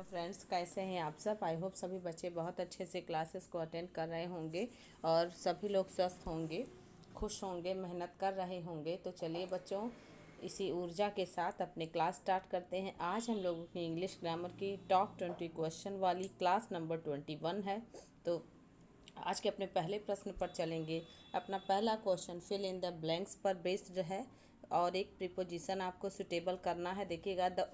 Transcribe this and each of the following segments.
Hello friends, कैसे हैं आप सब। आई होप सभी बच्चे बहुत अच्छे से क्लासेस को अटेंड कर रहे होंगे और सभी लोग स्वस्थ होंगे, खुश होंगे, मेहनत कर रहे होंगे। तो चलिए बच्चों, इसी ऊर्जा के साथ अपने क्लास स्टार्ट करते हैं। आज हम लोगों की इंग्लिश ग्रामर की टॉप 20 क्वेश्चन वाली क्लास नंबर 21 है। तो आज के अपने पहले प्रश्न पर चलेंगे। अपना पहला question fill in the blanks पर बेस्ड है और एक प्रीपोजिशन आपको सुटेबल करना है। देखिएगा, द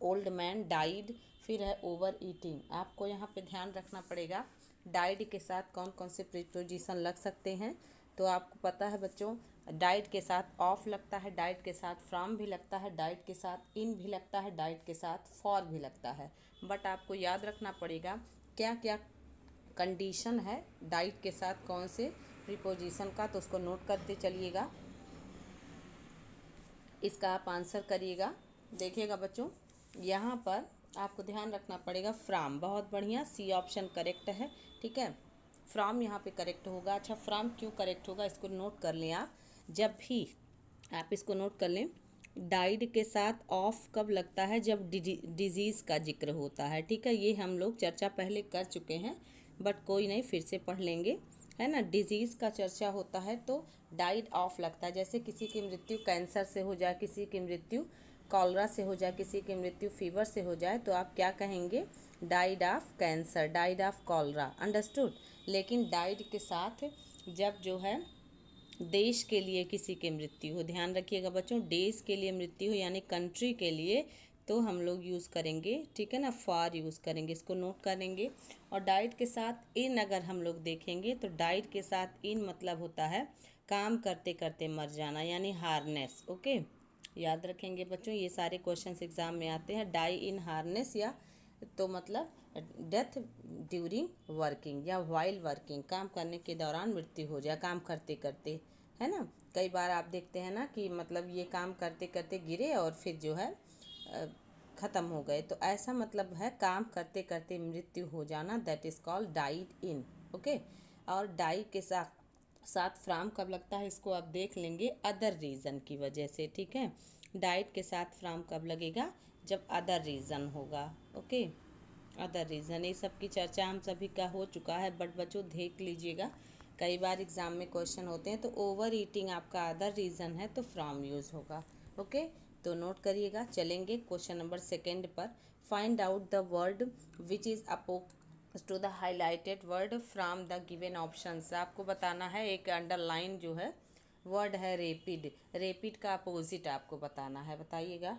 ओल्ड मैन डाइड, फिर है ओवर ईटिंग। आपको यहाँ पे ध्यान रखना पड़ेगा डाइड के साथ कौन कौन से प्रीपोजिशन लग सकते हैं। तो आपको पता है बच्चों, डाइट के साथ ऑफ लगता है, डाइट के साथ फ्रॉम भी लगता है, डाइट के साथ इन भी लगता है, डाइट के साथ फॉर भी लगता है। बट आपको याद रखना पड़ेगा क्या क्या कंडीशन है डाइट के साथ कौन से प्रीपोजिशन का। तो उसको नोट करते चलिएगा, इसका आप आंसर करिएगा। देखिएगा बच्चों, यहाँ पर आपको ध्यान रखना पड़ेगा फ्राम। बहुत बढ़िया, सी ऑप्शन करेक्ट है। ठीक है, फ्राम यहाँ पे करेक्ट होगा। अच्छा, फ्राम क्यों करेक्ट होगा इसको नोट कर लें आप। जब भी आप इसको नोट कर लें, डाइड के साथ ऑफ कब लगता है, जब डिजीज़ का जिक्र होता है। ठीक है, ये हम लोग चर्चा पहले कर चुके हैं, बट कोई नहीं, फिर से पढ़ लेंगे, है ना। डिजीज़ का चर्चा होता है तो डाइड ऑफ लगता है। जैसे किसी की मृत्यु कैंसर से हो जाए, किसी की मृत्यु कॉलरा से हो जाए, किसी की मृत्यु फीवर से हो जाए, तो आप क्या कहेंगे, died of cancer, died of cholera. Understood. लेकिन डाइड के साथ जब जो है देश के लिए किसी की मृत्यु हो, ध्यान रखिएगा बच्चों, देश के लिए मृत्यु हो यानी कंट्री के लिए, तो हम लोग यूज़ करेंगे, ठीक है ना, फॉर यूज़ करेंगे, इसको नोट करेंगे। और डाइट के साथ इन अगर हम लोग देखेंगे तो डाइट के साथ इन मतलब होता है काम करते करते मर जाना, यानी हार्नेस। ओके, याद रखेंगे बच्चों, ये सारे क्वेश्चंस एग्जाम में आते हैं। डाई इन हार्नेस या तो मतलब डेथ ड्यूरिंग वर्किंग या वाइल वर्किंग, काम करने के दौरान मृत्यु हो जाए, काम करते करते, है ना। कई बार आप देखते हैं ना कि मतलब ये काम करते करते गिरे और फिर जो है ख़त्म हो गए, तो ऐसा मतलब है काम करते करते मृत्यु हो जाना, that is called died in. Okay, और डाई के साथ साथ फ्राम कब लगता है इसको आप देख लेंगे, अदर रीज़न की वजह से। ठीक है, डाइट के साथ फ्राम कब लगेगा, जब अदर रीज़न होगा। ओके, अदर रीज़न, ये सब की चर्चा हम सभी का हो चुका है, बट बच्चों देख लीजिएगा, कई बार एग्ज़ाम में क्वेश्चन होते हैं तो ओवर ईटिंग आपका अदर रीज़न है तो फ्रॉम यूज़ होगा। ओके, तो नोट करिएगा। चलेंगे क्वेश्चन नंबर सेकेंड पर। Find out the word which is oppose to the highlighted word from the given options. आपको बताना है, एक अंडरलाइन जो है वर्ड है रेपिड, रेपिड का अपोजिट आपको बताना है। बताइएगा,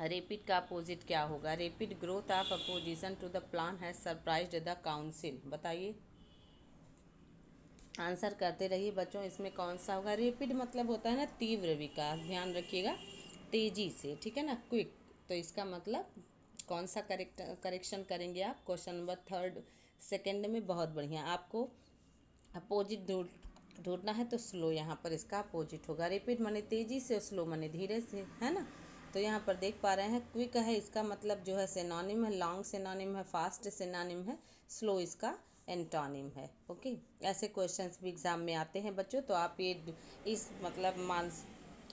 रेपिड का अपोजिट क्या होगा। Rapid growth of opposition to the plan has surprised the council. बताइए, आंसर करते रहिए बच्चों, इसमें कौन सा होगा। रेपिड मतलब होता है ना तीव्र विकास, ध्यान रखिएगा, तेजी से, ठीक है ना, क्विक। तो इसका मतलब कौन सा करेक्शन करेंगे आप, क्वेश्चन नंबर थर्ड सेकंड में। बहुत बढ़िया, आपको अपोजिट ढूंढना है तो स्लो यहाँ पर इसका अपोजिट होगा। रेपिड माने तेजी से, स्लो माने धीरे से, है ना। तो यहाँ पर देख पा रहे हैं क्विक है, इसका मतलब जो है सिनोनिम है, लॉन्ग सिनोनिम है, फास्ट सिनोनिम है, स्लो इसका एंटोनिम है। ओके, ऐसे क्वेश्चंस भी एग्जाम में आते हैं बच्चों। तो आप ये इस मतलब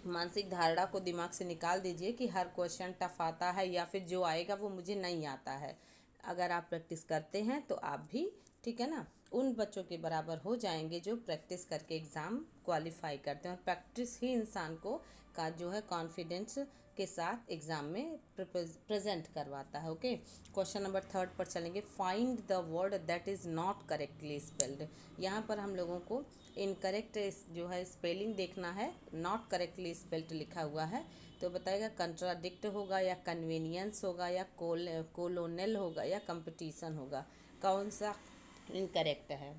मानसिक धारणा को दिमाग से निकाल दीजिए कि हर क्वेश्चन टफ आता है या फिर जो आएगा वो मुझे नहीं आता है। अगर आप प्रैक्टिस करते हैं तो आप भी, ठीक है ना, उन बच्चों के बराबर हो जाएंगे जो प्रैक्टिस करके एग्ज़ाम क्वालिफाई करते हैं। और प्रैक्टिस ही इंसान को का जो है कॉन्फिडेंस के साथ एग्ज़ाम में प्रेजेंट करवाता है। ओके, क्वेश्चन नंबर थर्ड पर चलेंगे। Find the word that is not correctly spelled. यहाँ पर हम लोगों को इनकरेक्ट जो है स्पेलिंग देखना है, नॉट करेक्टली स्पेल्ड लिखा हुआ है। तो बताएगा कंट्राडिक्ट होगा या कन्वीनियंस होगा या कोलोनल होगा या कंपटीशन होगा, कौन सा इनकरेक्ट है।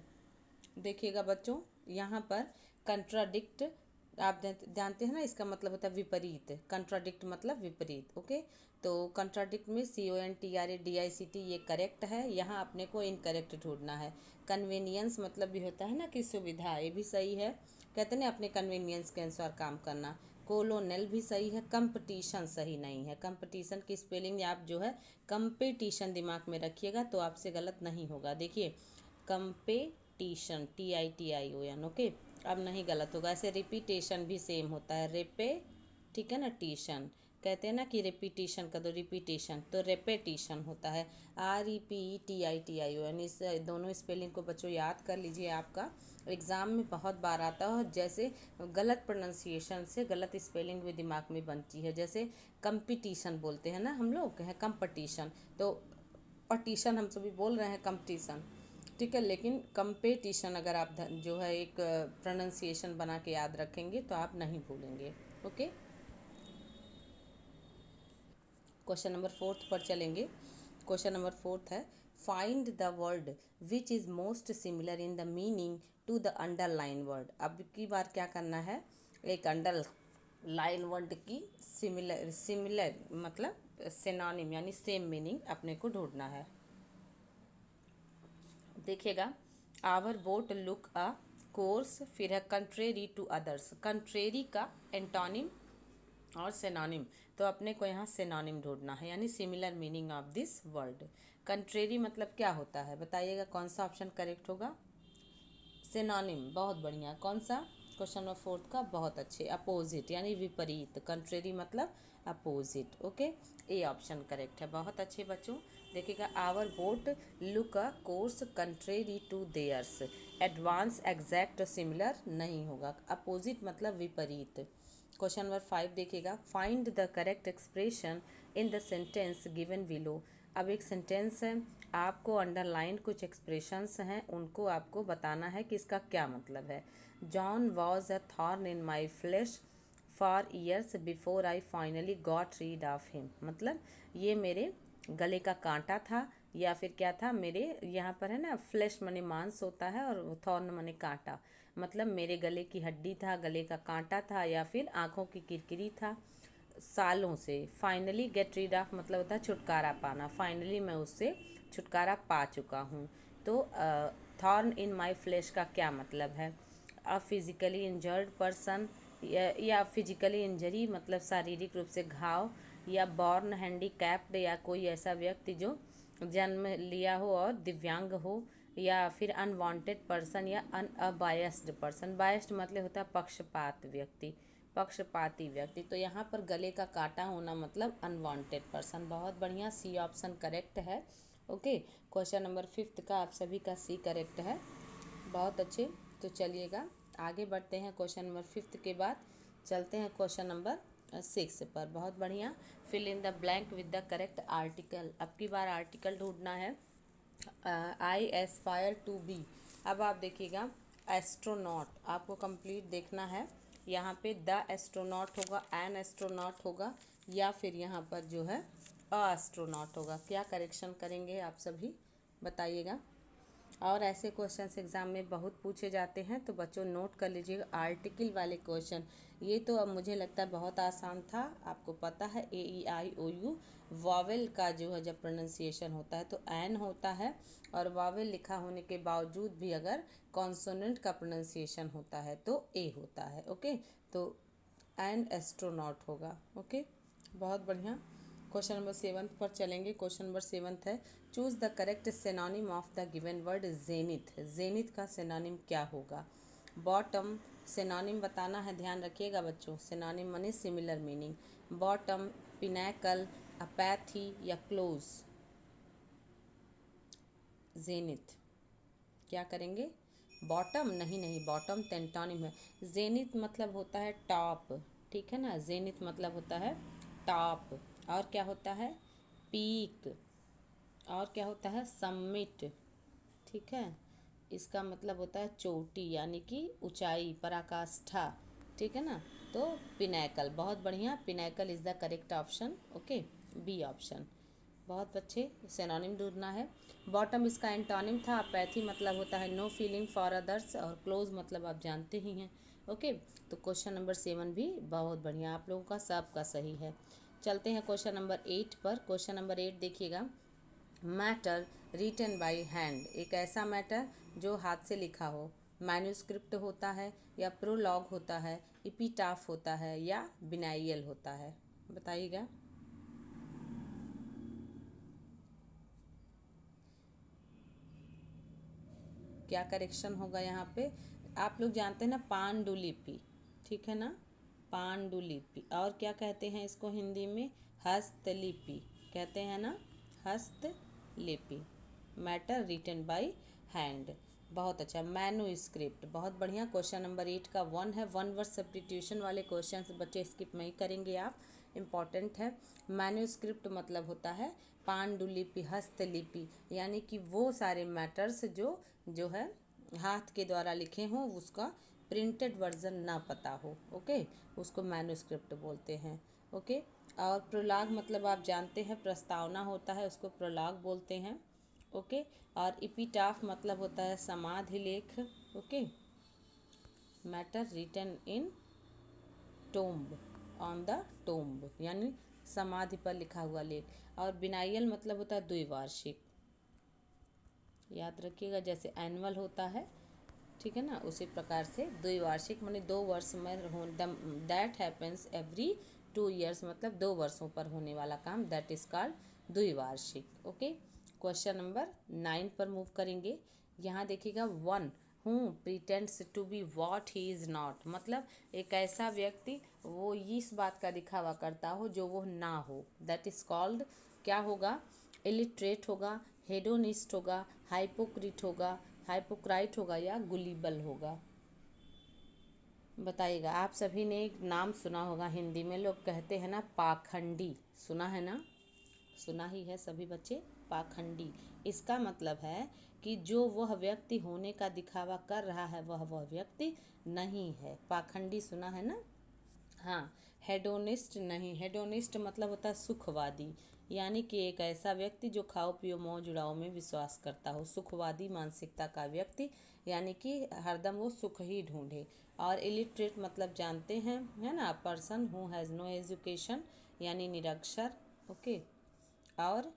देखिएगा बच्चों, यहाँ पर कंट्राडिक्ट आप जानते हैं ना, इसका मतलब होता है विपरीत। कंट्राडिक्ट मतलब विपरीत। ओके, तो कंट्राडिक्ट में CONTRADICT ये करेक्ट है, यहाँ अपने को इनकरेक्ट ढूंढना है। कन्वीनियंस मतलब भी होता है ना कि सुविधा, ये भी सही है, कहते हैं ना अपने कन्वीनियंस के अनुसार काम करना। कोलोनल भी सही है, कंपटीशन सही नहीं है। कंपटीशन की स्पेलिंग आप जो है कंपटीशन दिमाग में रखिएगा तो आपसे गलत नहीं होगा। देखिए, कंपेटिशन, TITION। ओके, अब नहीं गलत होगा। ऐसे रिपीटेशन भी सेम होता है, रेपे, ठीक है ना, टीशन। कहते हैं ना कि रिपीटिशन का, तो रिपीटिशन तो रेपेटिशन होता है, REPETITION। इस दोनों स्पेलिंग को बच्चों याद कर लीजिए, आपका एग्ज़ाम में बहुत बार आता है। जैसे गलत प्रोनाउंसिएशन से गलत स्पेलिंग भी दिमाग में बनती है। जैसे कंपटीशन बोलते हैं ना हम लोग, है कंपटीशन, तो पटीशन हम सभी बोल रहे हैं कंपटीशन, ठीक है, लेकिन कंपेटिशन अगर आप जो है एक प्रोनाउंसिएशन बना के याद रखेंगे तो आप नहीं भूलेंगे। ओके, क्वेश्चन नंबर फोर्थ पर चलेंगे। क्वेश्चन नंबर फोर्थ है, find the word which is most similar in the meaning to the underline word. अब की बार क्या करना है, एक अंडरलाइन वर्ड की सिमिलर सिमिलर मतलब सिनोनिम यानी सेम मीनिंग अपने को ढूंढना है। देखिएगा, our boat look a course, फिर है कंट्रेरी टू अदर्स। कंट्रेरी का एंटोनिम और सिनोनिम, तो अपने को यहाँ सिनोनिम ढूंढना है, यानी similar meaning of this word. Contrary मतलब क्या होता है, बताइएगा कौन सा ऑप्शन करेक्ट होगा। सिनोनिम, बहुत बढ़िया। कौन सा, क्वेश्चन नंबर फोर्थ का, बहुत अच्छे। अपोजिट यानी विपरीत, कंट्रेरी मतलब opposite. Okay, A option correct है, बहुत अच्छे बच्चों। देखिएगा, our boat look a course contrary to theirs. Advance, exact, similar नहीं होगा, अपोजिट मतलब विपरीत। क्वेश्चन नंबर 5 देखिएगा, find the correct expression in the sentence given below. अब एक सेंटेंस है, आपको अंडरलाइन कुछ एक्सप्रेशंस हैं, उनको आपको बताना है कि इसका क्या मतलब है। John was a thorn in my flash for years before I finally got read of him. मतलब ये मेरे गले का कांटा था, या फिर क्या था, मेरे यहाँ पर है ना, फ्लैश माने मांस होता है और थॉर्न माने कांटा, मतलब मेरे गले की हड्डी था, गले का कांटा था, या फिर आँखों की किरकिरी था सालों से। फाइनली गेट रीड ऑफ मतलब होता है छुटकारा पाना, फाइनली मैं उससे छुटकारा पा चुका हूँ। तो थॉर्न इन माई फ्लैश का क्या मतलब है, अ फिजिकली इंजर्ड पर्सन, या फिजिकली इंजरी मतलब शारीरिक रूप से घाव, या बॉर्न हैंडीकैप्ड या कोई ऐसा व्यक्ति जो जन्म लिया हो और दिव्यांग हो, या फिर अनवांटेड पर्सन या अनबायस्ड पर्सन। बायस्ड मतलब होता है पक्षपात व्यक्ति, पक्षपाती व्यक्ति। तो यहाँ पर गले का काटा होना मतलब अनवांटेड पर्सन। बहुत बढ़िया, सी ऑप्शन करेक्ट है। ओके, क्वेश्चन नंबर 5 का आप सभी का सी करेक्ट है, बहुत अच्छे। तो चलिएगा आगे बढ़ते हैं, क्वेश्चन नंबर 5 के बाद चलते हैं क्वेश्चन नंबर 6 पर। बहुत बढ़िया, fill in the blank with the correct article. अब की बार आर्टिकल ढूंढना है। I aspire to be. अब आप देखिएगा, एस्ट्रोनॉट आपको कंप्लीट देखना है। यहाँ पे द एस्ट्रोनॉट होगा, एन एस्ट्रोनॉट होगा, या फिर यहाँ पर जो है अ एस्ट्रोनॉट होगा। क्या करेक्शन करेंगे आप सभी बताइएगा। और ऐसे क्वेश्चंस एग्ज़ाम में बहुत पूछे जाते हैं, तो बच्चों नोट कर लीजिएगा आर्टिकल वाले क्वेश्चन। ये तो अब मुझे लगता है बहुत आसान था, आपको पता है AEIOU वावेल का जो है जब प्रोनाउंसिएशन होता है तो एन होता है, और वावेल लिखा होने के बावजूद भी अगर कॉन्सोनेंट का प्रोनाउंसिएशन होता है तो ए होता है। ओके, तो एन एस्ट्रोनॉट होगा। ओके, बहुत बढ़िया। क्वेश्चन नंबर 7 पर चलेंगे। क्वेश्चन नंबर 7 है, choose the correct synonym of the given word zenith. Zenith का सिनोनिम क्या होगा। बॉटम सिनोनिम बताना है, ध्यान रखिएगा बच्चों, सिनोनिम माने similar meaning. Bottom, pinnacle, apathy या क्लोज। जेनिथ क्या करेंगे, बॉटम नहीं, नहीं बॉटम टेंटोनिम है। जेनिथ मतलब होता है टॉप, ठीक है ना, जेनिथ मतलब होता है टॉप। और क्या होता है, पीक। और क्या होता है, समिट, ठीक है। इसका मतलब होता है चोटी यानी कि ऊंचाई, पराकाष्ठा, ठीक है ना। तो पिनैकल, बहुत बढ़िया, pinnacle is the correct option. Okay, B option. बहुत अच्छे, सिनोनिम ढूंढना है। बॉटम इसका एंटोनिम था, पैथी मतलब होता है नो फीलिंग फॉर अदर्स, और क्लोज मतलब आप जानते ही हैं। ओके, तो क्वेश्चन नंबर 7 भी बहुत बढ़िया, आप लोगों का सबका सही है। चलते हैं क्वेश्चन नंबर 8 पर। क्वेश्चन नंबर 8 देखिएगा, मैटर रिटन बाय हैंड। एक ऐसा मैटर जो हाथ से लिखा हो, मैन्यूस्क्रिप्ट होता है, या प्रोलॉग होता है, इपीटाफ होता है, या बिनाइयल होता है, बताइएगा। क्या करेक्शन होगा यहाँ पे, आप लोग जानते हैं ना पांडुलिपि, ठीक है ना, पांडुलिपि। और क्या कहते हैं इसको हिंदी में? हस्तलिपि कहते हैं ना, हस्तलिपि। Matter written by hand. बहुत अच्छा। मैन्युस्क्रिप्ट, बहुत बढ़िया। क्वेश्चन नंबर 8 का 1 है। 1 वर्ड सब्स्टिट्यूशन वाले क्वेश्चन बच्चे स्किप नहीं करेंगे आप, इम्पॉर्टेंट है। मैन्युस्क्रिप्ट मतलब होता है पांडुलिपि, हस्तलिपि, यानी कि वो सारे मैटर्स जो है हाथ के द्वारा लिखे हों, उसका प्रिंटेड वर्जन ना पता हो, ओके, उसको मैन्युस्क्रिप्ट बोलते हैं, ओके। और प्रोलॉग मतलब आप जानते हैं प्रस्तावना होता है, उसको प्रोलॉग बोलते हैं, ओके। और एपिटाफ मतलब होता है समाधि लेख, okay. Matter written in tomb, on the tomb, यानी समाधि पर लिखा हुआ लेख। और बिनाइयल मतलब होता है द्विवार्षिक, याद रखिएगा, जैसे एनुअल होता है, ठीक है ना, उसी प्रकार से द्विवार्षिक माने 2 वर्ष में हो, दैट हैपन्स एवरी 2 ईयर्स, मतलब 2 वर्षों पर होने वाला काम, दैट इज कॉल्ड द्विवार्षिक, ओके। क्वेश्चन नंबर 9 पर मूव करेंगे। यहाँ देखिएगा 1 who pretends to be what he is not, मतलब एक ऐसा व्यक्ति वो इस बात का दिखावा करता हो जो वो ना हो, दैट इज कॉल्ड, क्या होगा? इलिटरेट होगा, हेडोनिस्ट होगा, हाइपोक्रिट होगा, हाइपोक्राइट होगा, या गुलिबल होगा। बताइएगा। आप सभी ने एक नाम सुना होगा, हिंदी में लोग कहते हैं ना पाखंडी, सुना है ना? सुना ही है सभी बच्चे, पाखंडी। इसका मतलब है कि जो वह व्यक्ति होने का दिखावा कर रहा है वह व्यक्ति नहीं है। पाखंडी सुना है ना? हाँ। हेडोनिस्ट नहीं, हेडोनिस्ट मतलब होता है सुखवादी, यानी कि एक ऐसा व्यक्ति जो खाओ पियो मौज उड़ाओ में विश्वास करता हो, सुखवादी मानसिकता का व्यक्ति, यानी कि हरदम वो सुख ही ढूंढे। और इलिटरेट मतलब जानते हैं, है ना, person who has no education, यानी निरक्षर, ओके। और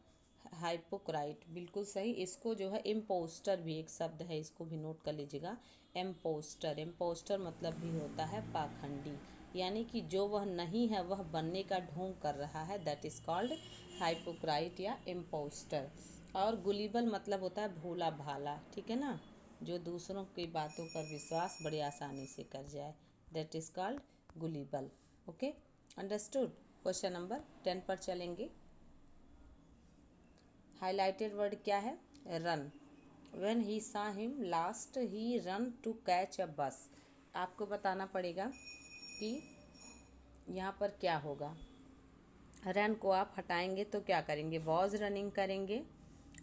हाइपोक्राइट, बिल्कुल सही। इसको जो है इम्पोस्टर भी एक शब्द है, इसको भी नोट कर लीजिएगा। इम्पोस्टर, इम्पोस्टर मतलब भी होता है पाखंडी, यानी कि जो वह नहीं है वह बनने का ढोंग कर रहा है, दैट इज कॉल्ड हाइपोक्राइट या इम्पोस्टर। और गुलिबल मतलब होता है भोला भाला, ठीक है ना, जो दूसरों की बातों पर विश्वास बड़ी आसानी से कर जाए, that is called गुलिबल, okay. Understood. Question number 10 पर चलेंगे। हाईलाइटेड वर्ड क्या है? Run. When he saw him last, he run to catch a bus. आपको बताना पड़ेगा कि यहाँ पर क्या होगा। रन को आप हटाएंगे तो क्या करेंगे? वॉज रनिंग करेंगे,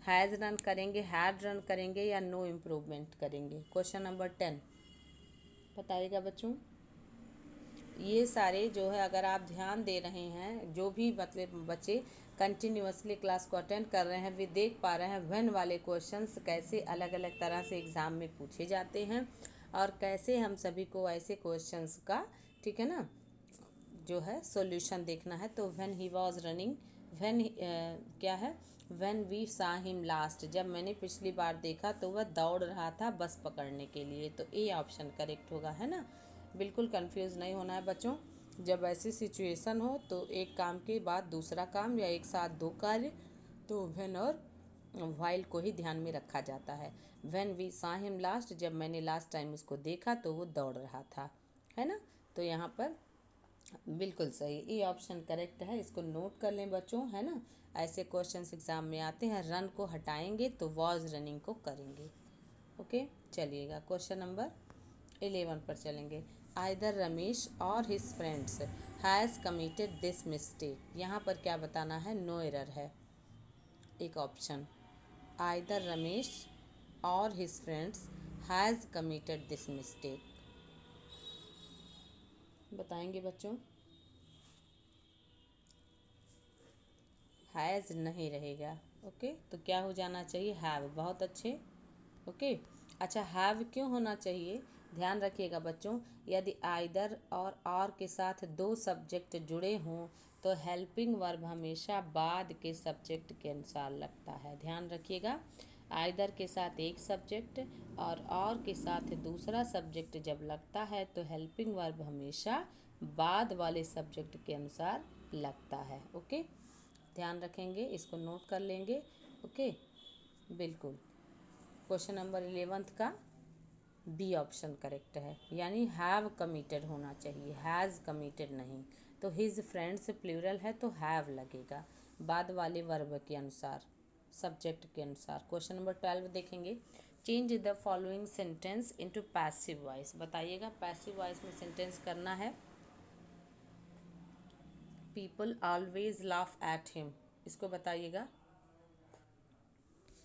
हैज़ रन करेंगे, हैड रन करेंगे, या नो इम्प्रूवमेंट करेंगे? क्वेश्चन नंबर 10 बताइएगा बच्चों। ये सारे जो है, अगर आप ध्यान दे रहे हैं, जो भी मतलब बच्चे कंटिन्यूअसली क्लास को अटेंड कर रहे हैं, वे देख पा रहे हैं व्हेन वाले क्वेश्चंस कैसे अलग अलग तरह से एग्ज़ाम में पूछे जाते हैं, और कैसे हम सभी को ऐसे क्वेश्चंस का, ठीक है ना, जो है सॉल्यूशन देखना है। तो when he was running, when क्या है? When we saw him last, जब मैंने पिछली बार देखा तो वह दौड़ रहा था बस पकड़ने के लिए, तो ए ऑप्शन करेक्ट होगा, है ना। बिल्कुल कंफ्यूज नहीं होना है बच्चों। जब ऐसी सिचुएशन हो तो एक काम के बाद दूसरा काम, या एक साथ 2 कार्य, तो व्हेन और व्हाइल को ही ध्यान में रखा जाता है। When we saw him last, जब मैंने लास्ट टाइम उसको देखा तो वो दौड़ रहा था, है ना। तो यहाँ पर बिल्कुल सही, ये ऑप्शन करेक्ट है, इसको नोट कर लें बच्चों, है ना। ऐसे क्वेश्चंस एग्जाम में आते हैं। रन को हटाएंगे तो वॉज रनिंग को करेंगे, ओके। चलिएगा क्वेश्चन नंबर 11 पर चलेंगे। आइदर रमेश और his friends has committed this mistake, यहाँ पर क्या बताना है? नो एरर है, एक ऑप्शन। आइदर रमेश और his friends has committed this mistake, बताएंगे बच्चों। हैज़ नहीं रहेगा, ओके, तो क्या हो जाना चाहिए? हैव। बहुत अच्छे, ओके। अच्छा, हैव क्यों होना चाहिए? ध्यान रखिएगा बच्चों, यदि आइदर और के साथ 2 सब्जेक्ट जुड़े हों तो हेल्पिंग वर्ब हमेशा बाद के सब्जेक्ट के अनुसार लगता है, ध्यान रखिएगा। आइदर के साथ एक सब्जेक्ट और के साथ दूसरा सब्जेक्ट जब लगता है तो हेल्पिंग वर्ब हमेशा बाद वाले सब्जेक्ट के अनुसार लगता है, ओके। ध्यान रखेंगे, इसको नोट कर लेंगे, ओके। बिल्कुल। क्वेश्चन नंबर 11 का बी ऑप्शन करेक्ट है, यानी हैव कमिटेड होना चाहिए, हैज़ कमिटेड नहीं। तो हिज फ्रेंड्स प्लूरल है तो हैव लगेगा बाद वाले वर्ब के अनुसार, सब्जेक्ट के अनुसार। क्वेश्चन नंबर 12 देखेंगे। Change the following sentence into passive voice. बताइएगा पैसिव वॉइस में सेंटेंस करना है। People always laugh at him, इसको बताइएगा।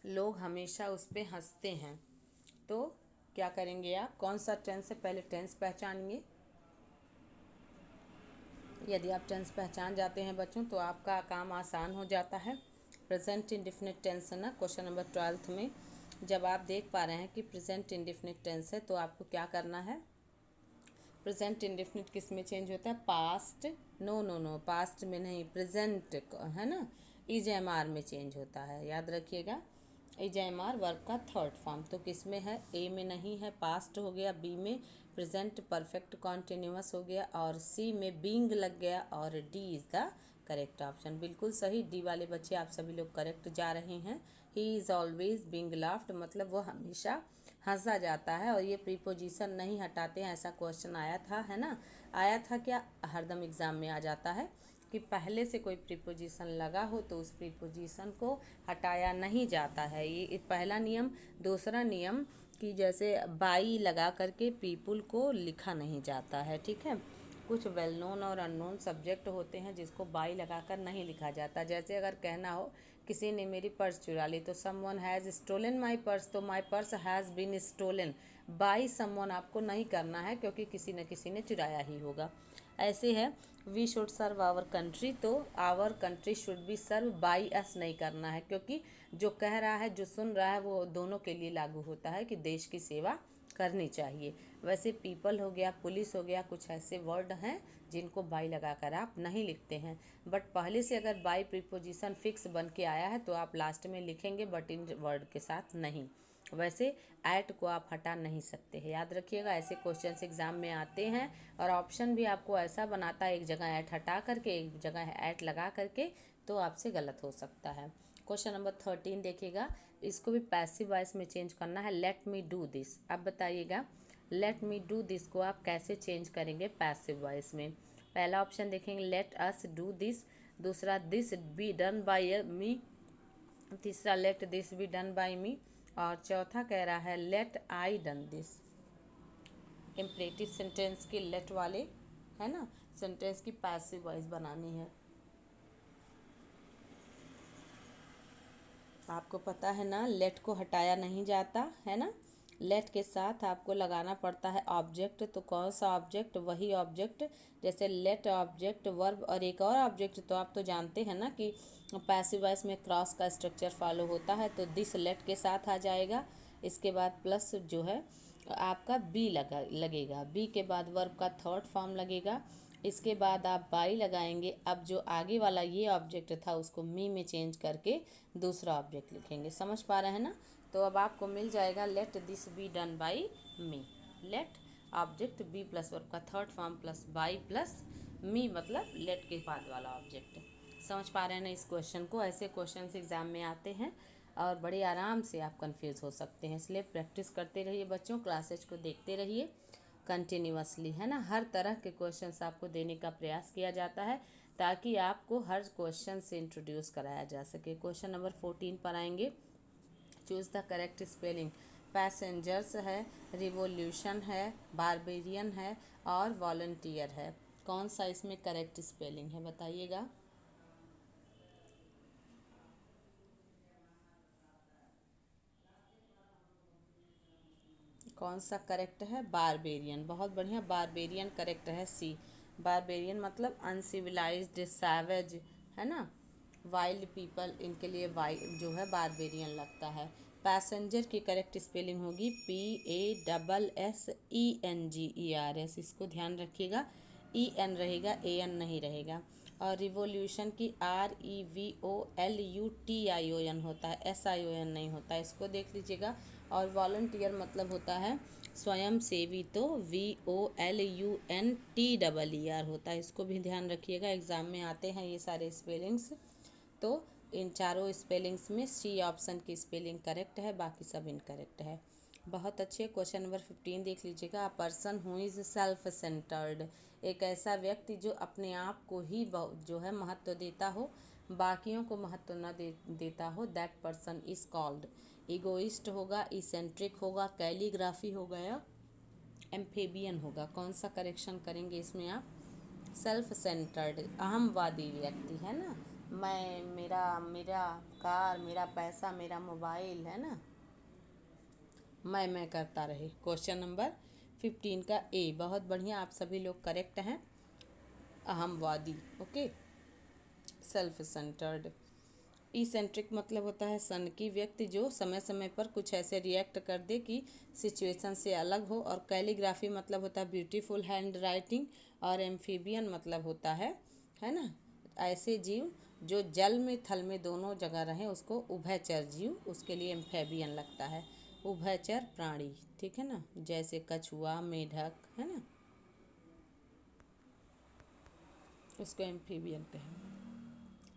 लोग हमेशा उस पर हंसते हैं। तो क्या करेंगे आप, कौन सा टेंस से पहले टेंस पहचानेंगे। यदि आप टेंस पहचान जाते हैं बच्चों तो आपका काम आसान हो जाता है। प्रेजेंट इंडेफिनिट टेंस है ना क्वेश्चन नंबर 12 में। जब आप देख पा रहे हैं कि प्रेजेंट इंडेफिनिट टेंस है तो आपको क्या करना है। प्रेजेंट इंडेफिनिट किस में चेंज होता है, past, no no no past में नहीं, प्रेजेंट है ना, इज एम आर में चेंज होता है, याद रखिएगा। इज एम आर वर्ब का थर्ड फॉर्म। तो किस में है, ए में नहीं है, पास्ट हो गया, बी में प्रेजेंट परफेक्ट कॉन्टिन्यूअस हो गया, और सी में बीइंग लग गया, और D is the correct option. बिल्कुल सही, डी वाले बच्चे आप सभी लोग करेक्ट जा रहे हैं। He is always being laughed, मतलब वो हमेशा हंसा जाता है, और ये प्रीपोजिशन नहीं हटाते हैं, ऐसा क्वेश्चन आया था, है ना। आया था क्या, हरदम एग्ज़ाम में आ जाता है कि पहले से कोई प्रीपोजिशन लगा हो तो उस प्रीपोजिशन को हटाया नहीं जाता है, ये पहला नियम। दूसरा नियम कि जैसे बाई लगा करके पीपुल को लिखा नहीं जाता है, ठीक है। कुछ वेल नोन और अननोन सब्जेक्ट होते हैं जिसको बाई लगाकर नहीं लिखा जाता। जैसे अगर कहना हो किसी ने मेरी पर्स चुरा ली, तो someone has stolen my purse, तो my purse has been stolen by someone आपको नहीं करना है, क्योंकि किसी न किसी ने चुराया ही होगा। ऐसे है we should serve our country, तो our country should be serve by us नहीं करना है, क्योंकि जो कह रहा है जो सुन रहा है वो दोनों के लिए लागू होता है कि देश की सेवा करनी चाहिए। वैसे पीपल हो गया, पुलिस हो गया, कुछ ऐसे वर्ड हैं जिनको बाई लगाकर आप नहीं लिखते हैं। बट पहले से अगर बाई प्रीपोजिशन फिक्स बन के आया है तो आप लास्ट में लिखेंगे, बट इन वर्ड के साथ नहीं। वैसे ऐट को आप हटा नहीं सकते हैं, याद रखिएगा। ऐसे क्वेश्चंस एग्जाम में आते हैं और ऑप्शन भी आपको ऐसा बनाता है, एक जगह ऐट हटा करके एक जगह ऐट लगा करके, तो आपसे गलत हो सकता है। क्वेश्चन नंबर 13 देखिएगा, इसको भी पैसिव वॉइस में चेंज करना है। Let me do this. अब बताइएगा लेट मी डू दिस को आप कैसे चेंज करेंगे पैसिव वॉइस में। पहला ऑप्शन देखेंगे लेट अस डू दिस, दूसरा this be done by me, तीसरा let this be done by me, और चौथा कह रहा है let I done this. Imperative sentence के लेट वाले है ना, सेंटेंस की पैसिव वॉइस बनानी है। आपको पता है ना, लेट को हटाया नहीं जाता है ना, लेट के साथ आपको लगाना पड़ता है ऑब्जेक्ट। तो कौन सा ऑब्जेक्ट, वही ऑब्जेक्ट, जैसे लेट ऑब्जेक्ट वर्ब और एक और ऑब्जेक्ट। तो आप तो जानते हैं ना कि पैसिव वॉइस में क्रॉस का स्ट्रक्चर फॉलो होता है, तो दिस लेट के साथ आ जाएगा। इसके बाद प्लस जो है आपका बी लगेगा, बी के बाद वर्ब का थर्ड फॉर्म लगेगा। इसके बाद आप बाई लगाएंगे। अब जो आगे वाला ये ऑब्जेक्ट था उसको मी में चेंज करके दूसरा ऑब्जेक्ट लिखेंगे। समझ पा रहे हैं ना। तो अब आपको मिल जाएगा let this be done by me. Let object be plus verb का third form plus by plus me, मतलब लेट के बाद वाला ऑब्जेक्ट। समझ पा रहे हैं ना इस क्वेश्चन को। ऐसे क्वेश्चन एग्जाम में आते हैं और बड़े आराम से आप कंफ्यूज हो सकते हैं, इसलिए प्रैक्टिस करते रहिए बच्चों, क्लासेज को देखते रहिए कंटिन्यूअसली, है ना। हर तरह के क्वेश्चंस आपको देने का प्रयास किया जाता है ताकि आपको हर क्वेश्चन से इंट्रोड्यूस कराया जा सके। क्वेश्चन नंबर 14 पर आएंगे। Choose the correct spelling. Passengers है, रिवोल्यूशन है, बारबेरियन है और वॉलंटियर है। कौन सा इसमें करेक्ट स्पेलिंग है बताइएगा। कौन सा करेक्ट है, बारबेरियन। बहुत बढ़िया, बारबेरियन करेक्ट है, सी। बारबेरियन मतलब अनसिविलाइज्ड, सैवेज, है ना, वाइल्ड पीपल, इनके लिए जो है बारबेरियन लगता है। पैसेंजर की करेक्ट स्पेलिंग होगी PASSENGERS, इसको ध्यान रखिएगा। EN रहेगा, AN नहीं रहेगा। और रिवोल्यूशन की REVOLUTION होता है, SION नहीं होता है, इसको देख लीजिएगा। और वॉलंटियर मतलब होता है स्वयं सेवी, तो VOLUNTEER होता है, इसको भी ध्यान रखिएगा। एग्ज़ाम में आते हैं ये सारे स्पेलिंग्स। तो इन चारों स्पेलिंग्स में सी ऑप्शन की स्पेलिंग करेक्ट है, बाकी सब इनकरेक्ट है। बहुत अच्छे। क्वेश्चन नंबर 15 देख लीजिएगा। अ person who is self centred, एक ऐसा व्यक्ति जो अपने आप को ही जो है महत्व देता हो, बाकियों को महत्व न देता हो, that person is called. Egoist होगा, इसेंट्रिक होगा, कैलीग्राफी हो गया, एम्फेबियन होगा। कौन सा करेक्शन करेंगे इसमें आप? सेल्फ सेंटर्ड, अहमवादी व्यक्ति है ना। मैं, मेरा मेरा कार, मेरा पैसा, मेरा मोबाइल, है ना, मैं करता रहे। क्वेश्चन नंबर 15 का ए, बहुत बढ़िया, आप सभी लोग करेक्ट हैं। अहमवादी, ओके। Self centred. इसेंट्रिक मतलब होता है सन की व्यक्ति जो समय समय पर कुछ ऐसे रिएक्ट कर दे कि सिचुएशन से अलग हो। और कैलीग्राफी मतलब होता है ब्यूटीफुल हैंड राइटिंग। और एम्फीबियन मतलब होता है ना, ऐसे जीव जो जल में थल में दोनों जगह रहें, उसको उभयचर जीव, उसके लिए एम्फेबियन लगता है। उभयचर प्राणी, ठीक है ना, जैसे कछुआ, मेढक, है ना, उसको एम्फीबियन कहें।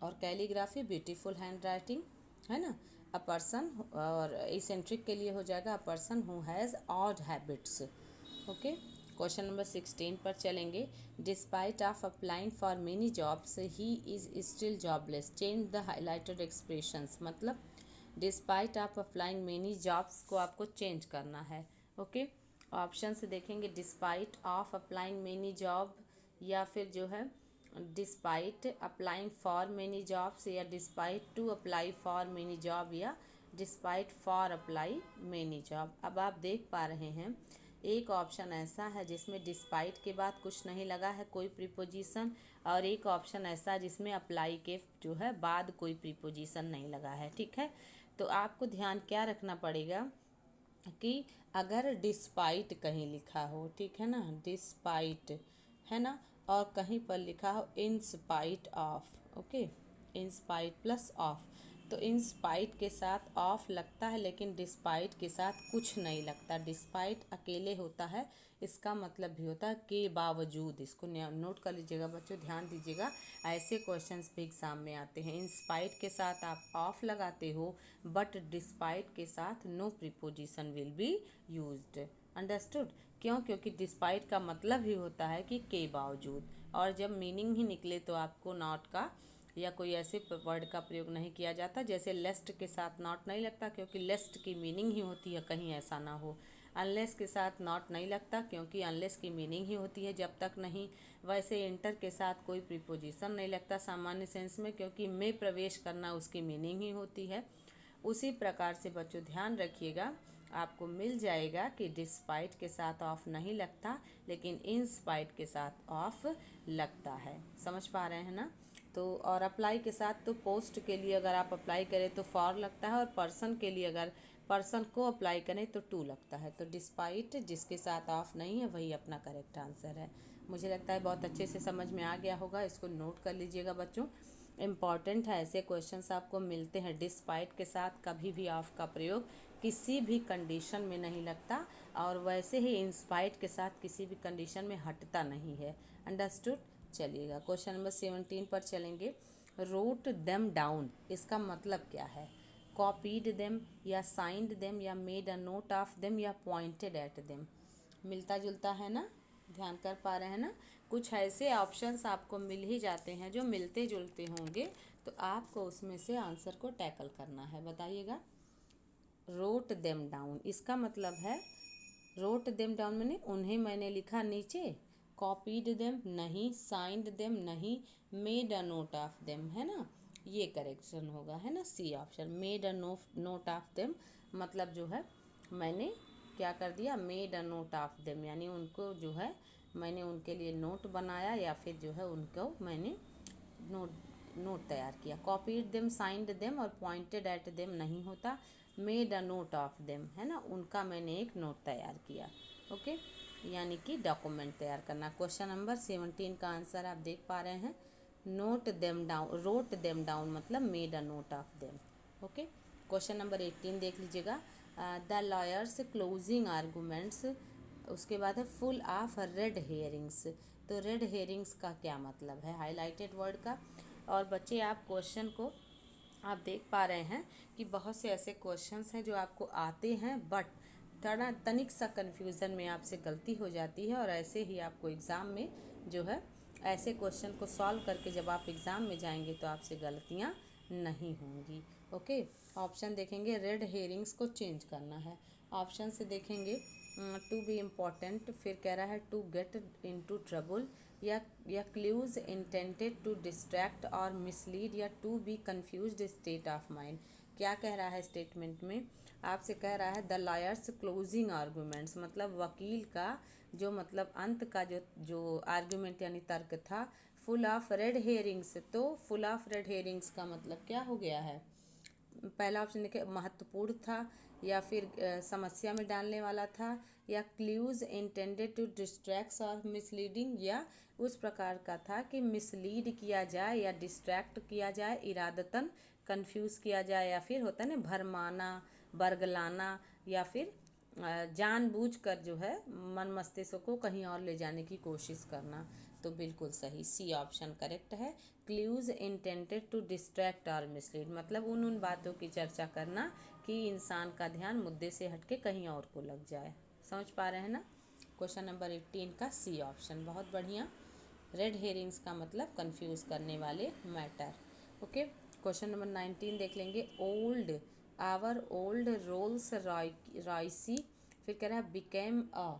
और कैलीग्राफी ब्यूटीफुल हैंड राइटिंग, है ना। अ पर्सन, और इसेंट्रिक के लिए हो जाएगा a person who has odd habits, okay. Question number 16 पर चलेंगे। Despite of applying for many jobs he is still jobless, change the highlighted expressions. मतलब despite of applying many jobs को आपको चेंज करना है, ओके। ऑप्शन से देखेंगे, despite of applying many job, या फिर जो है despite applying for many jobs, या despite to apply for many job, या despite for apply many job. अब आप देख पा रहे हैं एक ऑप्शन ऐसा है जिसमें डिस्पाइट के बाद कुछ नहीं लगा है कोई प्रीपोजिशन, और एक ऑप्शन ऐसा है जिसमें अप्लाई के जो है बाद कोई प्रीपोजिशन नहीं लगा है, ठीक है। तो आपको ध्यान क्या रखना पड़ेगा कि अगर डिस्पाइट कहीं लिखा हो, ठीक है ना, डिस्पाइट, है ना, और कहीं पर लिखा हो in spite of, okay, in spite plus of, तो इन स्पाइट के साथ ऑफ लगता है, लेकिन डिस्पाइट के साथ कुछ नहीं लगता। डिस्पाइट अकेले होता है, इसका मतलब भी होता है के बावजूद। इसको नोट कर लीजिएगा बच्चों, ध्यान दीजिएगा, ऐसे क्वेश्चंस भी एग्जाम में आते हैं। इन स्पाइट के साथ आप ऑफ लगाते हो, बट डिस्पाइट के साथ no preposition will be used. Understood? क्यों? क्योंकि डिस्पाइट का मतलब ही होता है कि के बावजूद, और जब मीनिंग ही निकले तो आपको नॉट का या कोई ऐसे वर्ड का प्रयोग नहीं किया जाता। जैसे लेस्ट के साथ नॉट नहीं लगता, क्योंकि लेस्ट की मीनिंग ही होती है, कहीं ऐसा ना हो। अनलेस के साथ नॉट नहीं लगता, क्योंकि अनलेस की मीनिंग ही होती है जब तक नहीं। वैसे इंटर के साथ कोई प्रीपोजिशन नहीं लगता सामान्य सेंस में, क्योंकि में प्रवेश करना उसकी मीनिंग ही होती है। उसी प्रकार से बच्चों ध्यान रखिएगा, आपको मिल जाएगा कि डिस्पाइट के साथ ऑफ नहीं लगता, लेकिन इन स्पाइट के साथ ऑफ लगता है। समझ पा रहे हैं ना? तो और अप्लाई के साथ तो पोस्ट के लिए अगर आप अप्लाई करें तो फॉर लगता है, और पर्सन के लिए अगर पर्सन को अप्लाई करें तो टू लगता है। तो डिस्पाइट जिसके साथ ऑफ नहीं है वही अपना करेक्ट आंसर है। मुझे लगता है बहुत अच्छे से समझ में आ गया होगा, इसको नोट कर लीजिएगा बच्चों, इम्पॉर्टेंट है। ऐसे क्वेश्चंस आपको मिलते हैं। डिस्पाइट के साथ कभी भी ऑफ का प्रयोग किसी भी कंडीशन में नहीं लगता, और वैसे ही इंस्पाइट के साथ किसी भी कंडीशन में हटता नहीं है। अंडरस्टूड? चलिएगा क्वेश्चन नंबर 17 पर चलेंगे। रोट देम डाउन, इसका मतलब क्या है? कॉपीड देम, या साइंड देम, या made a note of them, या पॉइंटेड एट देम। मिलता जुलता है ना? ध्यान कर पा रहे हैं ना? कुछ ऐसे ऑप्शंस आपको मिल ही जाते हैं जो मिलते जुलते होंगे, तो आपको उसमें से आंसर को टैकल करना है। बताइएगा। रोट देम डाउन, इसका मतलब है रोट देम डाउन मैंने उन्हें मैंने लिखा नीचे, कॉपीड देम नहीं, साइंड देम नहीं, made a note of them, है ना, ये करेक्शन होगा, है ना, C option. Made a note of them मतलब जो है मैंने क्या कर दिया, made a note of them, यानी उनको जो है मैंने उनके लिए नोट बनाया, या फिर जो है उनको मैंने नोट तैयार किया। कॉपीड देम, साइंड देम और पॉइंटेड एट देम नहीं होता। Made a note of them, है ना, उनका मैंने एक नोट तैयार किया, ओके, यानी कि डॉक्यूमेंट तैयार करना। क्वेश्चन नंबर 17 का आंसर आप देख पा रहे हैं। Note them down, wrote them down मतलब made a note of them, okay. Question number 18 देख लीजिएगा। द लॉयर्स क्लोजिंग आर्गूमेंट्स, उसके बाद है फुल ऑफ रेड हेयरिंग्स। तो रेड हेयरिंग्स का क्या मतलब है? हाईलाइटेड वर्ड का। और बच्चे आप क्वेश्चन को आप देख पा रहे हैं कि बहुत से ऐसे क्वेश्चंस हैं जो आपको आते हैं, बट थोड़ा तनिक सा कन्फ्यूज़न में आपसे गलती हो जाती है, और ऐसे ही आपको एग्ज़ाम में जो है ऐसे क्वेश्चन को सॉल्व करके जब आप एग्ज़ाम में जाएंगे तो आपसे गलतियाँ नहीं होंगी। ओके, ऑप्शन देखेंगे, रेड हेरिंग्स को चेंज करना है। ऑप्शन से देखेंगे टू बी इम्पॉर्टेंट, फिर कह रहा है टू गेट इनटू ट्रबल, या क्ल्यूज इंटेंटेड टू डिस्ट्रैक्ट और मिसलीड, या to be confused state of mind. क्या कह रहा है स्टेटमेंट में? आपसे कह रहा है द लॉयर्स क्लोजिंग आर्गूमेंट्स, मतलब वकील का जो मतलब अंत का जो जो आर्गूमेंट यानी तर्क था, फुल ऑफ रेड हेयरिंग्स। तो फुल ऑफ रेड हेयरिंग्स का मतलब क्या हो गया है? पहला ऑप्शन देखिए, महत्वपूर्ण था, या फिर समस्या में डालने वाला था, या क्ल्यूज इंटेंडेड टू डिस्ट्रैक्ट और मिसलीडिंग, या उस प्रकार का था कि मिसलीड किया जाए या डिस्ट्रैक्ट किया जाए, इरादतन कंफ्यूज किया जाए, या फिर होता है ना भरमाना, बरगलाना, या फिर जानबूझकर जो है मन मस्तिष्क को कहीं और ले जाने की कोशिश करना। तो बिल्कुल सही, सी ऑप्शन करेक्ट है। क्ल्यूज इंटेंटेड टू डिस्ट्रैक्ट और मिसलीड, मतलब उन बातों की चर्चा करना कि इंसान का ध्यान मुद्दे से हटके कहीं और को लग जाए। समझ पा रहे हैं ना? क्वेश्चन नंबर 18 का सी ऑप्शन, बहुत बढ़िया। रेड हेरिंग्स का मतलब कंफ्यूज करने वाले मैटर। ओके, क्वेश्चन नंबर 19 देख लेंगे। ओल्ड, आवर ओल्ड रोल्स रॉयसी, फिर कह रहा है बिकेम अ,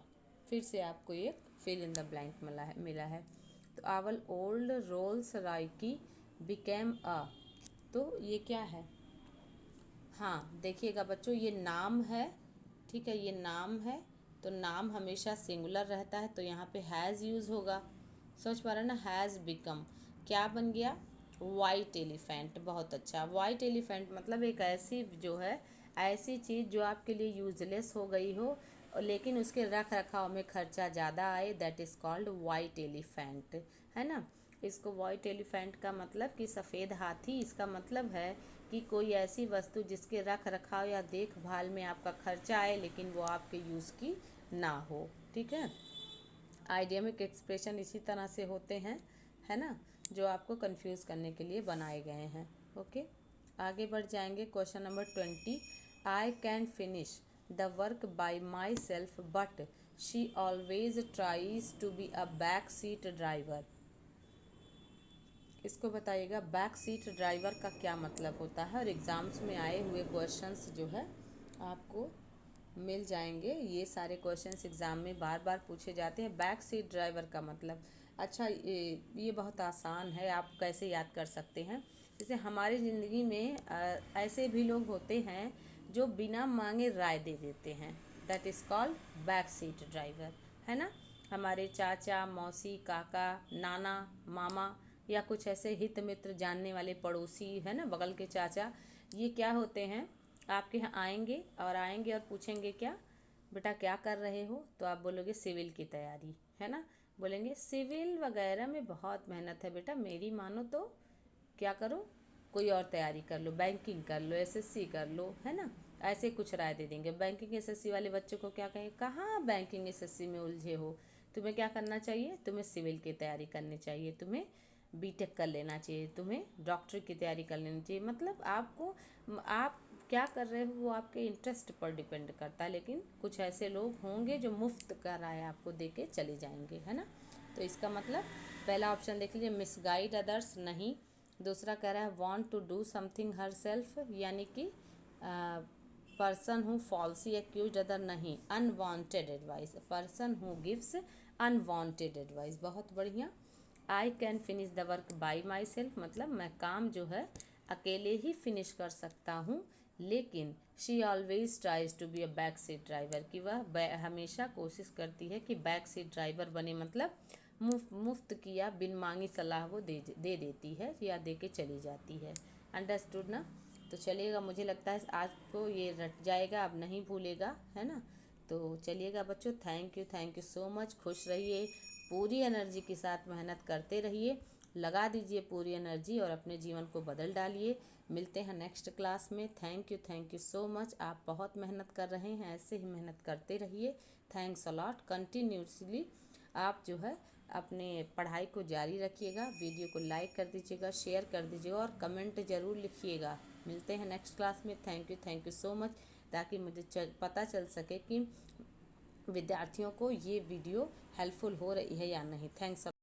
फिर से आपको एक फिल इन द ब्लैंक मिला है। तो आवर ओल्ड रोल्स रॉयकी बिकेम अ, तो ये क्या है? हाँ देखिएगा बच्चों, ये नाम है, ठीक है, ये नाम है। तो नाम हमेशा सिंगुलर रहता है, तो यहाँ पे हैज़ यूज़ होगा। सोच पा रहे हैं ना, हैज़ बिकम, क्या बन गया? White elephant. बहुत अच्छा, वाइट एलिफेंट मतलब एक ऐसी जो है, ऐसी चीज़ जो आपके लिए यूजलेस हो गई हो, लेकिन उसके रख रखाव में खर्चा ज़्यादा आए, that is called white elephant, है ना। इसको वाइट एलिफेंट का मतलब कि सफ़ेद हाथी, इसका मतलब है कि कोई ऐसी वस्तु जिसके रख रखाव या देखभाल में आपका खर्चा आए लेकिन वो आपके यूज़ की ना हो, ठीक है। आइडियमिक एक्सप्रेशन इसी तरह से होते हैं, है ना, जो आपको कंफ्यूज करने के लिए बनाए गए हैं। ओके, आगे बढ़ जाएंगे। Question number 20, I can finish the work by myself but she always tries to be a back seat driver. इसको बताइएगा, बैक सीट ड्राइवर का क्या मतलब होता है, और एग्ज़ाम्स में आए हुए क्वेश्चंस जो है आपको मिल जाएंगे। ये सारे क्वेश्चंस एग्ज़ाम में बार बार पूछे जाते हैं। बैक सीट ड्राइवर का मतलब, अच्छा ये बहुत आसान है, आप कैसे याद कर सकते हैं। जैसे हमारी ज़िंदगी में ऐसे भी लोग होते हैं जो बिना मांगे राय दे देते हैं, that is called back seat driver, है ना। हमारे चाचा, मौसी, काका, नाना, मामा, या कुछ ऐसे हित मित्र, जानने वाले पड़ोसी, है ना, बगल के चाचा, ये क्या होते हैं, आपके यहाँ आएंगे और पूछेंगे क्या बेटा क्या कर रहे हो, तो आप बोलोगे सिविल की तैयारी, है ना। बोलेंगे सिविल वगैरह में बहुत मेहनत है बेटा, मेरी मानो तो क्या करो, कोई और तैयारी कर लो, बैंकिंग कर लो, एसएससी कर लो, है ना। ऐसे कुछ राय दे देंगे। बैंकिंग एसएससी वाले बच्चों को क्या कहें, कहाँ बैंकिंग एसएससी में उलझे हो, तुम्हें क्या करना चाहिए, तुम्हें सिविल की तैयारी करनी चाहिए, तुम्हें बीटेक कर लेना चाहिए, तुम्हें डॉक्टर की तैयारी कर लेनी चाहिए। मतलब आपको, आप क्या कर रहे हो वो आपके इंटरेस्ट पर डिपेंड करता है, लेकिन कुछ ऐसे लोग होंगे जो मुफ्त का राय आपको दे के चले जाएंगे, है ना। तो इसका मतलब पहला ऑप्शन देख लीजिए, मिसगाइड अदर्स, नहीं। दूसरा कह रहा है want to do something herself, यानी कि person who falsely accuse other, नहीं। Unwanted advice, person who gives unwanted advice, बहुत बढ़िया। I can finish the work by myself, मतलब मैं काम जो है अकेले ही फिनिश कर सकता हूँ, लेकिन she always tries to be a back seat driver, कि वह हमेशा कोशिश करती है कि बैक सीट ड्राइवर बने, मतलब मुफ्त की या बिन मांगी सलाह वो दे देती है या दे के चली जाती है। अंडरस्टूड ना। तो चलिएगा, मुझे लगता है आज को ये रट जाएगा, अब नहीं भूलेगा, है ना। तो चलिएगा बच्चों, थैंक यू सो मच। खुश रहिए, पूरी एनर्जी के साथ मेहनत करते रहिए, लगा दीजिए पूरी एनर्जी और अपने जीवन को बदल डालिए। मिलते हैं नेक्स्ट क्लास में। Thank you so much. आप बहुत मेहनत कर रहे हैं, ऐसे ही मेहनत करते रहिए। Thanks a lot. कंटिन्यूसली आप जो है अपने पढ़ाई को जारी रखिएगा, वीडियो को लाइक कर दीजिएगा, शेयर कर दीजिएगा और कमेंट ज़रूर लिखिएगा। मिलते हैं नेक्स्ट क्लास में। Thank you so much. ताकि मुझे पता चल सके कि विद्यार्थियों को ये वीडियो हेल्पफुल हो रही है या नहीं। थैंक्स।